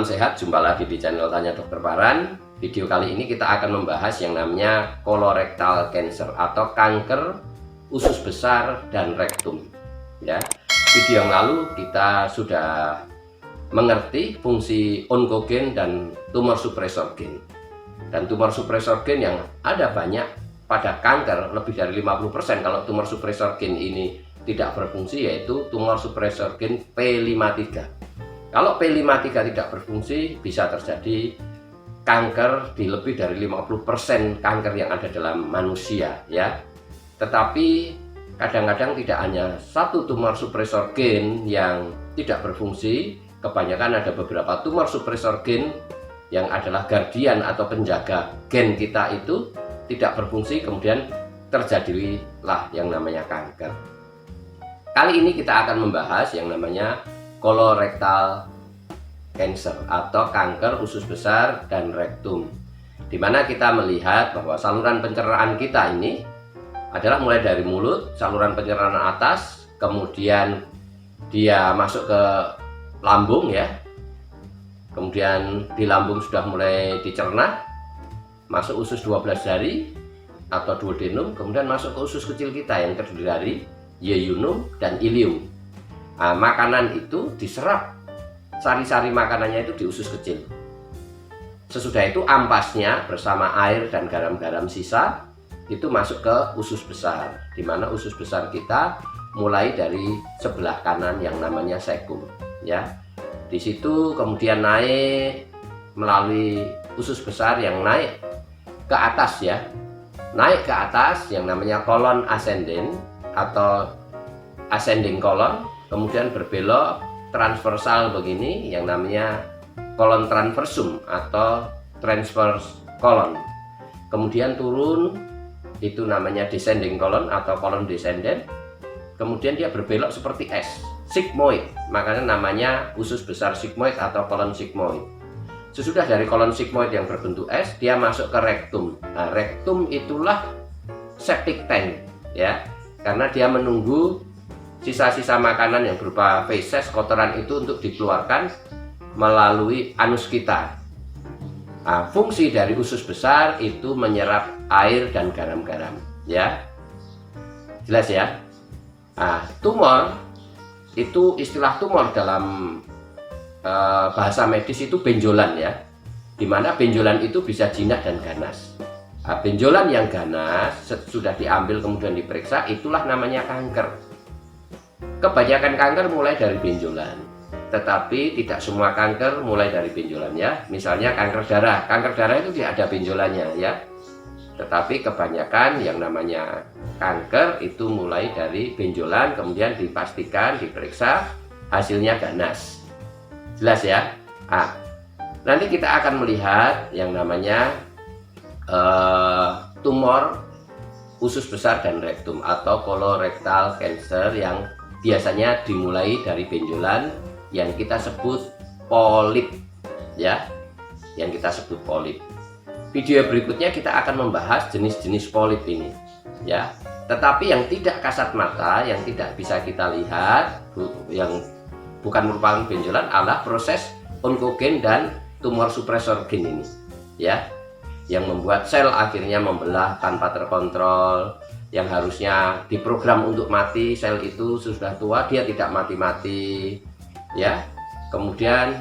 Salam sehat, jumpa lagi di channel Tanya Dokter Paran. Video kali ini kita akan membahas yang namanya colorectal cancer atau kanker usus besar dan rektum. Ya, video yang lalu kita sudah mengerti fungsi onkogen dan tumor supresor gen. Dan tumor supresor gen yang ada banyak pada kanker, lebih dari 50% kalau tumor supresor gen ini tidak berfungsi, yaitu tumor supresor gen P53. Kalau P53 tidak berfungsi, bisa terjadi kanker di lebih dari 50% kanker yang ada dalam manusia, ya. Tetapi kadang-kadang tidak hanya satu tumor supresor gen yang tidak berfungsi, kebanyakan ada beberapa tumor supresor gen yang adalah guardian atau penjaga gen kita itu tidak berfungsi, kemudian terjadilah yang namanya kanker. Kali ini kita akan membahas yang namanya colorectal cancer atau kanker usus besar dan rektum, di mana kita melihat bahwa saluran pencernaan kita ini adalah mulai dari mulut, saluran pencernaan atas, kemudian dia masuk ke lambung, ya, kemudian di lambung sudah mulai dicerna, masuk usus 12 jari atau duodenum, kemudian masuk ke usus kecil kita yang terdiri dari yeyunum dan ilium. Nah, makanan itu diserap, sari-sari makanannya itu di usus kecil. Sesudah itu ampasnya bersama air dan garam-garam sisa itu masuk ke usus besar, di mana usus besar kita mulai dari sebelah kanan yang namanya cecum, ya. Di situ kemudian naik melalui usus besar yang naik ke atas, ya. Naik ke atas yang namanya kolon ascending atau ascending colon, kemudian berbelok transversal begini yang namanya kolon transversum atau transverse colon, kemudian turun itu namanya descending colon atau kolon descendent, kemudian dia berbelok seperti S, sigmoid, makanya namanya usus besar sigmoid atau kolon sigmoid. Sesudah dari kolon sigmoid yang berbentuk S, dia masuk ke rektum. Nah, rektum itulah septic tank, ya, karena dia menunggu sisa-sisa makanan yang berupa feses, kotoran itu untuk dikeluarkan melalui anus kita. Nah, fungsi dari usus besar itu menyerap air dan garam-garam, ya. Jelas, ya. Nah, tumor itu, istilah tumor dalam bahasa medis itu benjolan, ya, dimana benjolan itu bisa jinak dan ganas. Nah, benjolan yang ganas sudah diambil kemudian diperiksa, itulah namanya kanker. Kebanyakan kanker mulai dari benjolan, tetapi tidak semua kanker mulai dari benjolan, ya. Misalnya kanker darah itu tidak ada benjolannya, ya. Tetapi kebanyakan yang namanya kanker itu mulai dari benjolan, kemudian dipastikan, diperiksa, hasilnya ganas. Jelas, ya. Nah, nanti kita akan melihat yang namanya tumor usus besar dan rektum atau colorectal cancer yang biasanya dimulai dari benjolan yang kita sebut polip, ya, yang kita sebut polip. Video berikutnya kita akan membahas jenis-jenis polip ini, ya. Tetapi yang tidak kasat mata, yang tidak bisa kita lihat, yang bukan merupakan benjolan adalah proses onkogen dan tumor supresor gen ini, ya, yang membuat sel akhirnya membelah tanpa terkontrol. Yang harusnya diprogram untuk mati, sel itu sudah tua, dia tidak mati-mati, ya. Kemudian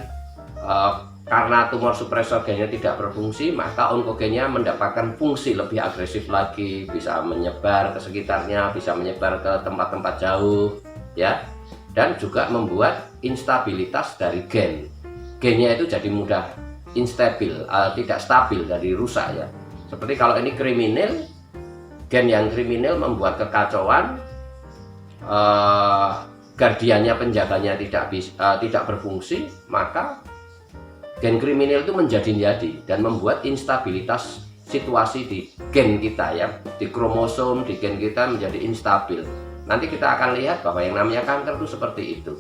karena tumor supresor gennya tidak berfungsi, maka onkogennya mendapatkan fungsi lebih agresif lagi, bisa menyebar ke sekitarnya, bisa menyebar ke tempat-tempat jauh, ya, dan juga membuat instabilitas dari gennya itu jadi mudah instabil, tidak stabil, dari rusak, ya. Seperti kalau ini kriminal, gen yang kriminal membuat kekacauan, guardiannya, penjaganya tidak berfungsi, maka gen kriminal itu menjadi dan membuat instabilitas situasi di gen kita, ya, di kromosom di gen kita menjadi instabil. Nanti kita akan lihat bahwa yang namanya kanker itu seperti itu.